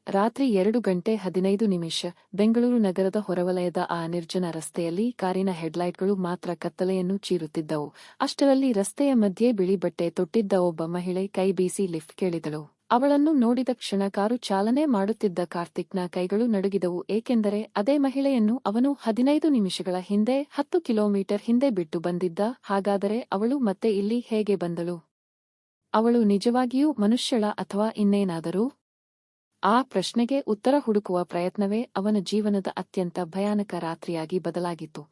ರಾತ್ರಿ 2:15 ಬೆಂಗಳೂರು ನಗರದ ಹೊರವಲಯದ ಆ ನಿರ್ಜನ ರಸ್ತೆಯಲ್ಲಿ ಕಾರಿನ ಹೆಡ್ಲೈಟ್ಗಳು ಮಾತ್ರ ಕತ್ತಲೆಯನ್ನು ಚೀರುತ್ತಿದ್ದವು. ಅಷ್ಟರಲ್ಲಿ ರಸ್ತೆಯ ಮಧ್ಯೆ ಬಿಳಿ ಬಟ್ಟೆ ತೊಟ್ಟಿದ್ದ ಒಬ್ಬ ಮಹಿಳೆ ಕೈ ಬೀಸಿ ಲಿಫ್ಟ್ ಕೇಳಿದಳು. ಅವಳನ್ನು ನೋಡಿದ ಕ್ಷಣ ಕಾರು ಚಾಲನೆ ಮಾಡುತ್ತಿದ್ದ ಕಾರ್ತಿಕ್ನ ಕೈಗಳು ನಡುಗಿದವು, ಏಕೆಂದರೆ ಅದೇ ಮಹಿಳೆಯನ್ನು ಅವನು 15 ನಿಮಿಷಗಳ ಹಿಂದೆ 10 ಕಿಲೋಮೀಟರ್ ಹಿಂದೆ ಬಿಟ್ಟು ಬಂದಿದ್ದ. ಹಾಗಾದರೆ ಅವಳು ಮತ್ತೆ ಇಲ್ಲಿ ಹೇಗೆ ಬಂದಳು? ಅವಳು ನಿಜವಾಗಿಯೂ ಮನುಷ್ಯಳ ಅಥವಾ ಇನ್ನೇನಾದರೂ? ಆ ಪ್ರಶ್ನೆಗೆ ಉತ್ತರ ಹುಡುಕುವ ಪ್ರಯತ್ನವೇ ಅವನ ಜೀವನದ ಅತ್ಯಂತ ಭಯಾನಕ ರಾತ್ರಿಯಾಗಿ ಬದಲಾಗಿತ್ತು.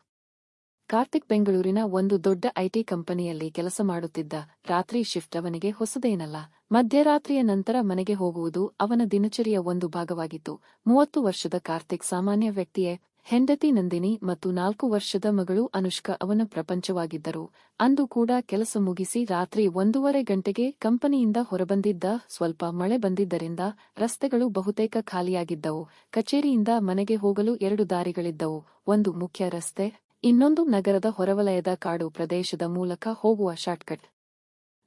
ಕಾರ್ತಿಕ್ ಬೆಂಗಳೂರಿನ ಒಂದು ದೊಡ್ಡ ಐಟಿ ಕಂಪನಿಯಲ್ಲಿ ಕೆಲಸ ಮಾಡುತ್ತಿದ್ದ. ರಾತ್ರಿ ಶಿಫ್ಟ್ ಅವನಿಗೆ ಹೊಸದೇನಲ್ಲ. ಮಧ್ಯರಾತ್ರಿಯ ನಂತರ ಮನೆಗೆ ಹೋಗುವುದು ಅವನ ದಿನಚರಿಯ ಒಂದು ಭಾಗವಾಗಿತ್ತು. 30 ವರ್ಷದ ಕಾರ್ತಿಕ್ ಸಾಮಾನ್ಯ ವ್ಯಕ್ತಿಯೇ. ಹೆಂಡತಿ ನಂದಿನಿ ಮತ್ತು 4 ವರ್ಷದ ಮಗಳು ಅನುಷ್ಕಾ ಅವನ ಪ್ರಪಂಚವಾಗಿದ್ದರು. ಅಂದು ಕೂಡ ಕೆಲಸ ಮುಗಿಸಿ ರಾತ್ರಿ 1:30 ಗಂಟೆಗೆ ಕಂಪನಿಯಿಂದ ಹೊರಬಂದಿದ್ದ. ಸ್ವಲ್ಪ ಮಳೆ ಬಂದಿದ್ದರಿಂದ ರಸ್ತೆಗಳು ಬಹುತೇಕ ಖಾಲಿಯಾಗಿದ್ದವು. ಕಚೇರಿಯಿಂದ ಮನೆಗೆ ಹೋಗಲು 2 ದಾರಿಗಳಿದ್ದವು, ಒಂದು ಮುಖ್ಯ ರಸ್ತೆ, ಇನ್ನೊಂದು ನಗರದ ಹೊರವಲಯದ ಕಾಡು ಪ್ರದೇಶದ ಮೂಲಕ ಹೋಗುವ ಶಾರ್ಟ್ಕಟ್.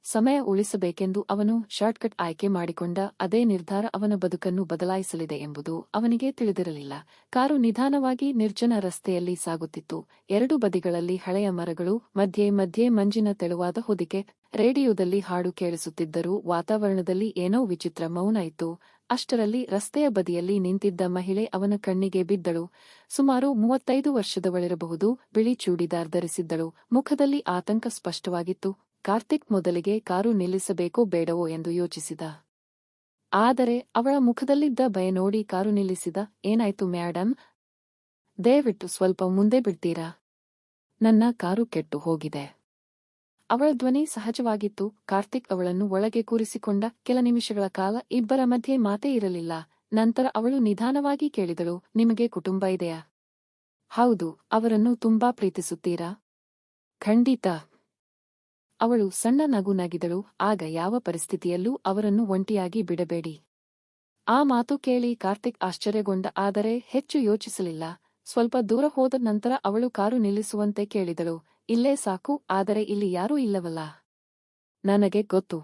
ಸಮಯ ಉಳಿಸಬೇಕೆಂದು ಅವನು ಶಾರ್ಟ್ಕಟ್ ಆಯ್ಕೆ ಮಾಡಿಕೊಂಡ. ಅದೇ ನಿರ್ಧಾರ ಅವನ ಬದುಕನ್ನು ಬದಲಾಯಿಸಲಿದೆ ಎಂಬುದು ಅವನಿಗೆ ತಿಳಿದಿರಲಿಲ್ಲ. ಕಾರು ನಿಧಾನವಾಗಿ ನಿರ್ಜನ ರಸ್ತೆಯಲ್ಲಿ ಸಾಗುತ್ತಿತ್ತು. 2 ಬದಿಗಳಲ್ಲಿ ಹಳೆಯ ಮರಗಳು, ಮಧ್ಯೆ ಮಧ್ಯೆ ಮಂಜಿನ ತೆಳುವಾದ ಹೊದಿಕೆ. ರೇಡಿಯೋದಲ್ಲಿ ಹಾಡು ಕೇಳಿಸುತ್ತಿದ್ದರೂ ವಾತಾವರಣದಲ್ಲಿ ಏನೋ ವಿಚಿತ್ರ ಮೌನ ಇತ್ತು. ಅಷ್ಟರಲ್ಲಿ ರಸ್ತೆಯ ಬದಿಯಲ್ಲಿ ನಿಂತಿದ್ದ ಮಹಿಳೆ ಅವನ ಕಣ್ಣಿಗೆ ಬಿದ್ದಳು. ಸುಮಾರು 35 ವರ್ಷದವಳಿರಬಹುದು. ಬಿಳಿ ಚೂಡಿದಾರ್ ಧರಿಸಿದ್ದಳು. ಮುಖದಲ್ಲಿ ಆತಂಕ ಸ್ಪಷ್ಟವಾಗಿತ್ತು. ಕಾರ್ತಿಕ್ ಮೊದಲಿಗೆ ಕಾರು ನಿಲ್ಲಿಸಬೇಕೋ ಬೇಡವೋ ಎಂದು ಯೋಚಿಸಿದ. ಆದರೆ ಅವಳ ಮುಖದಲ್ಲಿದ್ದ ಭಯ ನೋಡಿ ಕಾರು ನಿಲ್ಲಿಸಿದ. ಏನಾಯ್ತು ಮ್ಯಾಡಮ್? ದಯವಿಟ್ಟು ಸ್ವಲ್ಪ ಮುಂದೆ ಬಿಡ್ತೀರಾ? ನನ್ನ ಕಾರು ಕೆಟ್ಟು ಹೋಗಿದೆ. ಅವಳ ಧ್ವನಿ ಸಹಜವಾಗಿತ್ತು. ಕಾರ್ತಿಕ್ ಅವಳನ್ನು ಒಳಗೆ ಕೂರಿಸಿಕೊಂಡ. ಕೆಲ ನಿಮಿಷಗಳ ಕಾಲ ಇಬ್ಬರ ಮಧ್ಯೆ ಮಾತೇ ಇರಲಿಲ್ಲ. ನಂತರ ಅವಳು ನಿಧಾನವಾಗಿ ಕೇಳಿದಳು, ನಿಮಗೆ ಕುಟುಂಬ ಇದೆಯಾ? ಹೌದು. ಅವರನ್ನು ತುಂಬಾ ಪ್ರೀತಿಸುತ್ತೀರಾ? ಖಂಡಿತ. ಅವಳು ಸಣ್ಣ ನಗು ನಗಿದಳು. ಆಗ ಯಾವ ಪರಿಸ್ಥಿತಿಯಲ್ಲೂ ಅವರನ್ನು ಒಂಟಿಯಾಗಿ ಬಿಡಬೇಡಿ. ಆ ಮಾತು ಕೇಳಿ ಕಾರ್ತಿಕ್ ಆಶ್ಚರ್ಯಗೊಂಡ. ಆದರೆ ಹೆಚ್ಚು ಯೋಚಿಸಲಿಲ್ಲ. ಸ್ವಲ್ಪ ದೂರ ಹೋದ ನಂತರ ಅವಳು ಕಾರು ನಿಲ್ಲಿಸುವಂತೆ ಕೇಳಿದಳು. ಇಲ್ಲೇ ಸಾಕು, ಆದರೆ ಇಲ್ಲಿ ಯಾರೂ ಇಲ್ಲವಲ್ಲ? ನನಗೆ ಗೊತ್ತು.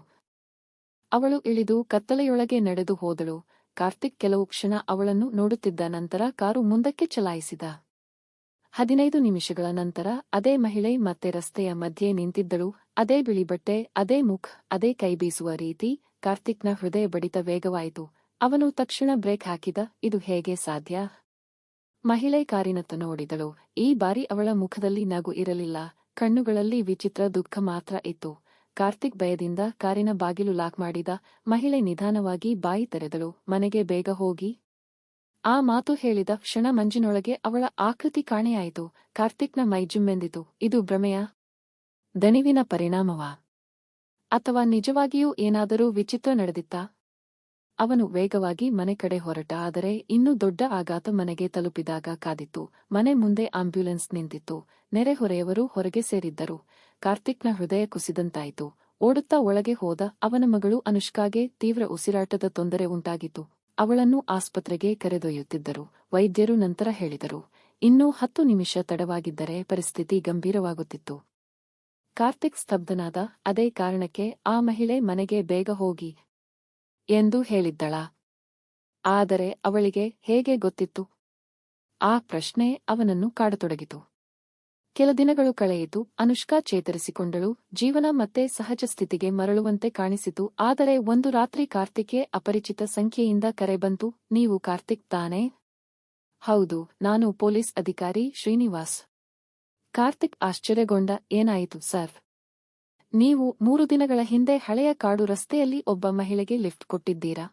ಅವಳು ಇಳಿದು ಕತ್ತಲೆಯೊಳಗೆ ನಡೆದು ಹೋದಳು. ಕಾರ್ತಿಕ್ ಕೆಲವು ಕ್ಷಣ ಅವಳನ್ನು ನೋಡುತ್ತಿದ್ದ ನಂತರ ಕಾರು ಮುಂದಕ್ಕೆ ಚಲಾಯಿಸಿದ. 15 ನಿಮಿಷಗಳ ನಂತರ ಅದೇ ಮಹಿಳೆ ಮತ್ತೆ ರಸ್ತೆಯ ಮಧ್ಯೆ ನಿಂತಿದ್ದಳು. ಅದೇ ಬಿಳಿ ಬಟ್ಟೆ, ಅದೇ ಮುಖ, ಅದೇ ಕೈ ಬೀಸುವ ರೀತಿ. ಕಾರ್ತಿಕ್ನ ಹೃದಯ ಬಡಿತ ವೇಗವಾಯಿತು. ಅವನು ತಕ್ಷಣ ಬ್ರೇಕ್ ಹಾಕಿದ. ಇದು ಹೇಗೆ ಸಾಧ್ಯ? ಮಹಿಳೆ ಕಾರಿನತ್ತ ನೋಡಿದಳು. ಈ ಬಾರಿ ಅವಳ ಮುಖದಲ್ಲಿ ನಗು ಇರಲಿಲ್ಲ. ಕಣ್ಣುಗಳಲ್ಲಿ ವಿಚಿತ್ರ ದುಃಖ ಮಾತ್ರ ಇತ್ತು. ಕಾರ್ತಿಕ್ ಭಯದಿಂದ ಕಾರಿನ ಬಾಗಿಲು ಲಾಕ್ ಮಾಡಿದ. ಮಹಿಳೆ ನಿಧಾನವಾಗಿ ಬಾಯಿ ತೆರೆದಳು. ಮನೆಗೆ ಬೇಗ ಹೋಗಿ. ಆ ಮಾತು ಹೇಳಿದ ಕ್ಷಣ ಮಂಜಿನೊಳಗೆ ಅವಳ ಆಕೃತಿ ಕಾಣೆಯಾಯಿತು. ಕಾರ್ತಿಕ್ನ ಮೈ ಜುಮ್ಮೆಂದಿತು. ಇದು ಭ್ರಮೆಯ ದಣಿವಿನ ಪರಿಣಾಮವಾ? ಅಥವಾ ನಿಜವಾಗಿಯೂ ಏನಾದರೂ ವಿಚಿತ್ರ ನಡೆದಿತ್ತಾ? ಅವನು ವೇಗವಾಗಿ ಮನೆ ಕಡೆ ಹೊರಟ. ಆದರೆ ಇನ್ನೂ ದೊಡ್ಡ ಆಘಾತ ಮನೆಗೆ ತಲುಪಿದಾಗ ಕಾದಿತ್ತು. ಮನೆ ಮುಂದೆ ಆಂಬ್ಯುಲೆನ್ಸ್ ನಿಂತಿತ್ತು. ನೆರೆಹೊರೆಯವರು ಹೊರಗೆ ಸೇರಿದ್ದರು. ಕಾರ್ತಿಕ್ನ ಹೃದಯ ಕುಸಿದಂತಾಯಿತು. ಓಡುತ್ತಾ ಒಳಗೆ ಹೋದ. ಅವನ ಮಗಳು ಅನುಷ್ಕಾಗೆ ತೀವ್ರ ಉಸಿರಾಟದ ತೊಂದರೆ ಉಂಟಾಗಿತ್ತು. ಅವಳನ್ನು ಆಸ್ಪತ್ರೆಗೆ ಕರೆದೊಯ್ಯುತ್ತಿದ್ದರು. ವೈದ್ಯರು ನಂತರ ಹೇಳಿದರು, ಇನ್ನೂ 10 ನಿಮಿಷ ತಡವಾಗಿದ್ದರೆ ಪರಿಸ್ಥಿತಿ ಗಂಭೀರವಾಗುತ್ತಿತ್ತು. ಕಾರ್ತಿಕ್ ಸ್ತಬ್ಧನಾದ. ಅದೇ ಕಾರಣಕ್ಕೆ ಆ ಮಹಿಳೆ ಮನೆಗೆ ಬೇಗ ಹೋಗಿ ಎಂದು ಹೇಳಿದ್ದಳಾ? ಆದರೆ ಅವಳಿಗೆ ಹೇಗೆ ಗೊತ್ತಿತ್ತು? ಆ ಪ್ರಶ್ನೆ ಅವನನ್ನು ಕಾಡತೊಡಗಿತು. ಕೆಲ ದಿನಗಳು ಕಳೆಯಿತು. ಅನುಷ್ಕಾ ಚೇತರಿಸಿಕೊಂಡಳು. ಜೀವನ ಮತ್ತೆ ಸಹಜ ಸ್ಥಿತಿಗೆ ಮರಳುವಂತೆ ಕಾಣಿಸಿತು. ಆದರೆ ಒಂದು ರಾತ್ರಿ ಕಾರ್ತಿಕ್ಗೆ ಅಪರಿಚಿತ ಸಂಖ್ಯೆಯಿಂದ ಕರೆ ಬಂತು. ನೀವು ಕಾರ್ತಿಕ್ ತಾನೇ? ಹೌದು, ನಾನು ಪೊಲೀಸ್ ಅಧಿಕಾರಿ ಶ್ರೀನಿವಾಸ್. ಕಾರ್ತಿಕ್ ಆಶ್ಚರ್ಯಗೊಂಡ. ಏನಾಯಿತು ಸರ್? ನೀವು 3 ದಿನಗಳ ಹಿಂದೆ ಹಳೆಯ ಕಾಡು ರಸ್ತೆಯಲ್ಲಿ ಒಬ್ಬ ಮಹಿಳೆಗೆ ಲಿಫ್ಟ್ ಕೊಟ್ಟಿದ್ದೀರಾ?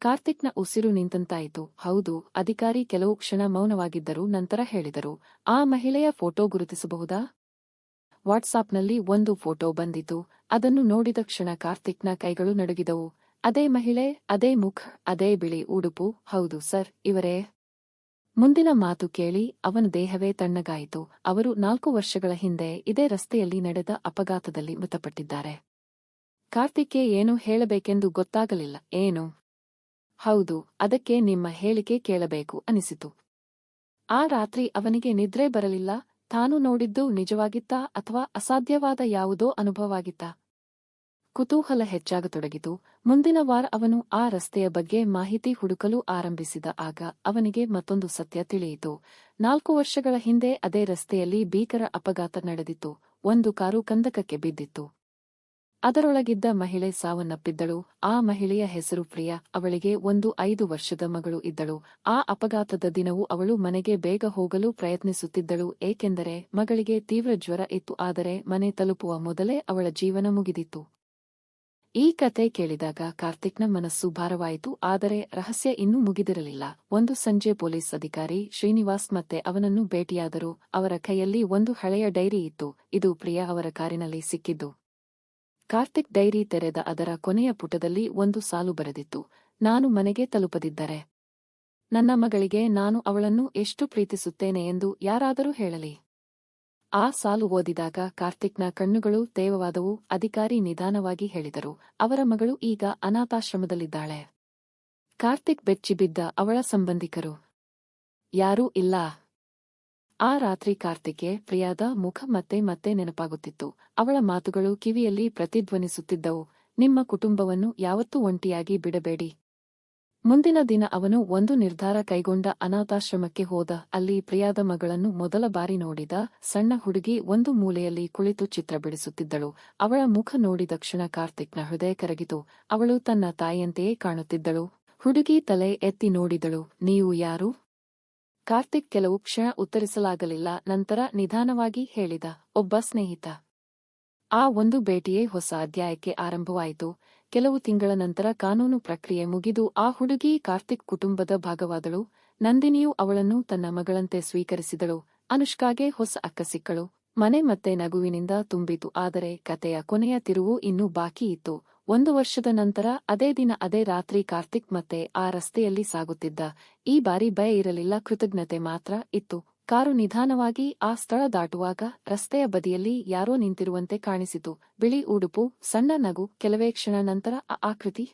ಕಾರ್ತಿಕ್ನ ಉಸಿರು ನಿಂತಂತಾಯಿತು. ಹೌದು. ಅಧಿಕಾರಿ ಕೆಲವು ಕ್ಷಣ ಮೌನವಾಗಿದ್ದರು. ನಂತರ ಹೇಳಿದರು, ಆ ಮಹಿಳೆಯ ಫೋಟೋ ಗುರುತಿಸಬಹುದಾ? ವಾಟ್ಸಾಪ್ನಲ್ಲಿ ಒಂದು ಫೋಟೋ ಬಂದಿತು. ಅದನ್ನು ನೋಡಿದ ಕ್ಷಣ ಕಾರ್ತಿಕ್ನ ಕೈಗಳು ನಡುಗಿದವು. ಅದೇ ಮಹಿಳೆ, ಅದೇ ಮುಖ, ಅದೇ ಬಿಳಿ ಉಡುಪು. ಹೌದು ಸರ್, ಇವರೇ. ಮುಂದಿನ ಮಾತು ಕೇಳಿ ಅವನ ದೇಹವೇ ತಣ್ಣಗಾಯಿತು. ಅವರು 4 ವರ್ಷಗಳ ಹಿಂದೆ ಇದೇ ರಸ್ತೆಯಲ್ಲಿ ನಡೆದ ಅಪಘಾತದಲ್ಲಿ ಮೃತಪಟ್ಟಿದ್ದಾರೆ. ಕಾರ್ತಿಕ್ಗೆ ಏನು ಹೇಳಬೇಕೆಂದು ಗೊತ್ತಾಗಲಿಲ್ಲ. ಏನು? ಹೌದು, ಅದಕ್ಕೆ ನಿಮ್ಮ ಹೇಳಿಕೆ ಕೇಳಬೇಕು ಅನಿಸಿತು. ಆ ರಾತ್ರಿ ಅವನಿಗೆ ನಿದ್ರೆ ಬರಲಿಲ್ಲ. ತಾನು ನೋಡಿದ್ದು ನಿಜವಾಗಿತ್ತಾ ಅಥವಾ ಅಸಾಧ್ಯವಾದ ಯಾವುದೋ ಅನುಭವವಾಗಿತ್ತಾ? ಕುತೂಹಲ ಹೆಚ್ಚಾಗತೊಡಗಿತು. ಮುಂದಿನ ವಾರ ಅವನು ಆ ರಸ್ತೆಯ ಬಗ್ಗೆ ಮಾಹಿತಿ ಹುಡುಕಲು ಆರಂಭಿಸಿದ. ಆಗ ಅವನಿಗೆ ಮತ್ತೊಂದು ಸತ್ಯ ತಿಳಿಯಿತು. 4 ವರ್ಷಗಳ ಹಿಂದೆ ಅದೇ ರಸ್ತೆಯಲ್ಲಿ ಭೀಕರ ಅಪಘಾತ ನಡೆದಿತ್ತು. ಒಂದು ಕಾರು ಕಂದಕಕ್ಕೆ ಬಿದ್ದಿತ್ತು. ಅದರೊಳಗಿದ್ದ ಮಹಿಳೆ ಸಾವನ್ನಪ್ಪಿದ್ದಳು. ಆ ಮಹಿಳೆಯ ಹೆಸರು ಪ್ರಿಯಾ. ಅವಳಿಗೆ ಒಂದು 5 ವರ್ಷದ ಮಗಳು ಇದ್ದಳು. ಆ ಅಪಘಾತದ ದಿನವೂ ಅವಳು ಮನೆಗೆ ಬೇಗ ಹೋಗಲು ಪ್ರಯತ್ನಿಸುತ್ತಿದ್ದಳು, ಏಕೆಂದರೆ ಮಗಳಿಗೆ ತೀವ್ರ ಜ್ವರ ಇತ್ತು. ಆದರೆ ಮನೆ ತಲುಪುವ ಮೊದಲೇ ಅವಳ ಜೀವನ ಮುಗಿದಿತ್ತು. ಈ ಕತೆ ಕೇಳಿದಾಗ ಕಾರ್ತಿಕ್ನ ಮನಸ್ಸು ಭಾರವಾಯಿತು. ಆದರೆ ರಹಸ್ಯ ಇನ್ನೂ ಮುಗಿದಿರಲಿಲ್ಲ. ಒಂದು ಸಂಜೆ ಪೊಲೀಸ್ ಅಧಿಕಾರಿ ಶ್ರೀನಿವಾಸ್ ಮತ್ತೆ ಅವನನ್ನು ಭೇಟಿಯಾದರು. ಅವರ ಕೈಯಲ್ಲಿ ಒಂದು ಹಳೆಯ ಡೈರಿ ಇತ್ತು. ಇದು ಪ್ರಿಯಾ ಅವರ ಕಾರಿನಲ್ಲಿ ಸಿಕ್ಕಿದ್ದು. ಕಾರ್ತಿಕ್ ಡೈರಿ ತೆರೆದ ಅದರ ಕೊನೆಯ ಪುಟದಲ್ಲಿ ಒಂದು ಸಾಲು ಬರೆದಿತ್ತು. ನಾನು ಮನೆಗೆ ತಲುಪದಿದ್ದರೆ ನನ್ನ ಮಗಳಿಗೆ ನಾನು ಅವಳನ್ನು ಎಷ್ಟು ಪ್ರೀತಿಸುತ್ತೇನೆ ಎಂದು ಯಾರಾದರೂ ಹೇಳಲಿ. ಆ ಸಾಲು ಓದಿದಾಗ ಕಾರ್ತಿಕ್ನ ಕಣ್ಣುಗಳು ತೇವವಾದವು. ಅಧಿಕಾರಿ ನಿಧಾನವಾಗಿ ಹೇಳಿದರು, ಅವರ ಮಗಳು ಈಗ ಅನಾಥಾಶ್ರಮದಲ್ಲಿದ್ದಾಳೆ. ಕಾರ್ತಿಕ್ ಬೆಚ್ಚಿಬಿದ್ದ. ಅವಳ ಸಂಬಂಧಿಕರು ಯಾರೂ ಇಲ್ಲ. ಆ ರಾತ್ರಿ ಕಾರ್ತಿಕ್ಗೆ ಪ್ರಿಯಾದ ಮುಖ ಮತ್ತೆ ಮತ್ತೆ ನೆನಪಾಗುತ್ತಿತ್ತು. ಅವಳ ಮಾತುಗಳು ಕಿವಿಯಲ್ಲಿ ಪ್ರತಿಧ್ವನಿಸುತ್ತಿದ್ದವು. ನಿಮ್ಮ ಕುಟುಂಬವನ್ನು ಯಾವತ್ತೂ ಒಂಟಿಯಾಗಿ ಬಿಡಬೇಡಿ. ಮುಂದಿನ ದಿನ ಅವನು ಒಂದು ನಿರ್ಧಾರ ಕೈಗೊಂಡ. ಅನಾಥಾಶ್ರಮಕ್ಕೆ ಹೋದ. ಅಲ್ಲಿ ಪ್ರಿಯಾದ ಮಗಳನ್ನು ಮೊದಲ ಬಾರಿ ನೋಡಿದ. ಸಣ್ಣ ಹುಡುಗಿ ಒಂದು ಮೂಲೆಯಲ್ಲಿ ಕುಳಿತು ಚಿತ್ರ ಬಿಡಿಸುತ್ತಿದ್ದಳು. ಅವಳ ಮುಖ ನೋಡಿದ ಕ್ಷಣ ಕಾರ್ತಿಕ್ನ ಹೃದಯ ಕರಗಿತು. ಅವಳು ತನ್ನ ತಾಯಿಯಂತೆಯೇ ಕಾಣುತ್ತಿದ್ದಳು. ಹುಡುಗಿ ತಲೆ ಎತ್ತಿ ನೋಡಿದಳು. ನೀವು ಯಾರು? ಕಾರ್ತಿಕ್ ಕೆಲವು ಕ್ಷಣ ಉತ್ತರಿಸಲಾಗಲಿಲ್ಲ. ನಂತರ ನಿಧಾನವಾಗಿ ಹೇಳಿದ, ಒಬ್ಬ ಸ್ನೇಹಿತ. ಆ ಒಂದು ಭೇಟಿಯೇ ಹೊಸ ಅಧ್ಯಾಯಕ್ಕೆ ಆರಂಭವಾಯಿತು. ಕೆಲವು ತಿಂಗಳ ನಂತರ ಕಾನೂನು ಪ್ರಕ್ರಿಯೆ ಮುಗಿದು ಆ ಹುಡುಗಿ ಕಾರ್ತಿಕ್ ಕುಟುಂಬದ ಭಾಗವಾದಳು. ನಂದಿನಿಯು ಅವಳನ್ನು ತನ್ನ ಮಗಳಂತೆ ಸ್ವೀಕರಿಸಿದಳು. ಅನುಷ್ಕಾಗೆ ಹೊಸ ಅಕ್ಕ ಸಿಕ್ಕಳು. ಮನೆ ಮತ್ತೆ ನಗುವಿನಿಂದ ತುಂಬಿತು. ಆದರೆ ಕತೆಯ ಕೊನೆಯ ತಿರುವು ಇನ್ನೂ ಬಾಕಿ ಇತ್ತು. 1 ವರ್ಷದ ನಂತರ ಅದೇ ದಿನ ಅದೇ ರಾತ್ರಿ ಕಾರ್ತಿಕ್ ಮತ್ತೆ ಆ ರಸ್ತೆಯಲ್ಲಿ ಸಾಗುತ್ತಿದ್ದ. ಈ ಬಾರಿ ಭಯ ಇರಲಿಲ್ಲ, ಕೃತಜ್ಞತೆ ಮಾತ್ರ ಇತ್ತು. ಕಾರು ನಿಧಾನವಾಗಿ ಆ ಸ್ಥಳ ದಾಟುವಾಗ ರಸ್ತೆಯ ಬದಿಯಲ್ಲಿ ಯಾರೋ ನಿಂತಿರುವಂತೆ ಕಾಣಿಸಿತು. ಬಿಳಿ ಉಡುಪು, ಸಣ್ಣ ನಗು. ಕೆಲವೇ ಕ್ಷಣ ನಂತರ ಆ ಆಕೃತಿ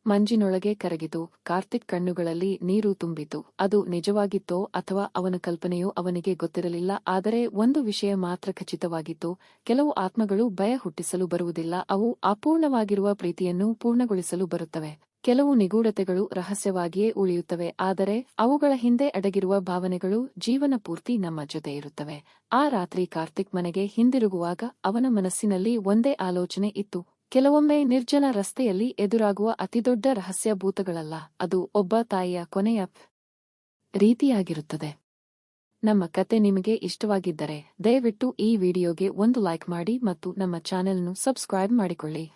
ಮಂಜಿನೊಳಗೆ ಕರಗಿತು. ಕಾರ್ತಿಕ್ ಕಣ್ಣುಗಳಲ್ಲಿ ನೀರು ತುಂಬಿತು. ಅದು ನಿಜವಾಗಿತ್ತೋ ಅಥವಾ ಅವನ ಕಲ್ಪನೆಯೋ ಅವನಿಗೆ ಗೊತ್ತಿರಲಿಲ್ಲ. ಆದರೆ ಒಂದು ವಿಷಯ ಮಾತ್ರ ಖಚಿತವಾಗಿತ್ತು. ಕೆಲವು ಆತ್ಮಗಳು ಭಯ ಹುಟ್ಟಿಸಲು ಬರುವುದಿಲ್ಲ, ಅವು ಅಪೂರ್ಣವಾಗಿರುವ ಪ್ರೀತಿಯನ್ನು ಪೂರ್ಣಗೊಳಿಸಲು ಬರುತ್ತವೆ. ಕೆಲವು ನಿಗೂಢತೆಗಳು ರಹಸ್ಯವಾಗಿಯೇ ಉಳಿಯುತ್ತವೆ, ಆದರೆ ಅವುಗಳ ಹಿಂದೆ ಅಡಗಿರುವ ಭಾವನೆಗಳು ಜೀವನ ಪೂರ್ತಿ ನಮ್ಮ ಜೊತೆ ಇರುತ್ತವೆ. ಆ ರಾತ್ರಿ ಕಾರ್ತಿಕ್ ಮನೆಗೆ ಹಿಂದಿರುಗುವಾಗ ಅವನ ಮನಸ್ಸಿನಲ್ಲಿ ಒಂದೇ ಆಲೋಚನೆ ಇತ್ತು. ಕೆಲವೊಮ್ಮೆ ನಿರ್ಜನ ರಸ್ತೆಯಲ್ಲಿ ಎದುರಾಗುವ ಅತಿದೊಡ್ಡ ರಹಸ್ಯ ಭೂತಗಳಲ್ಲ, ಅದು ಒಬ್ಬ ತಾಯಿಯ ಕೊನೆಯ ರೀತಿಯಾಗಿರುತ್ತದೆ. ನಮ್ಮ ಕತೆ ನಿಮಗೆ ಇಷ್ಟವಾಗಿದ್ದರೆ ದಯವಿಟ್ಟು ಈ ವಿಡಿಯೋಗೆ ಒಂದು ಲೈಕ್ ಮಾಡಿ ಮತ್ತು ನಮ್ಮ ಚಾನೆಲ್ನ್ನು ಸಬ್ಸ್ಕ್ರೈಬ್ ಮಾಡಿಕೊಳ್ಳಿ.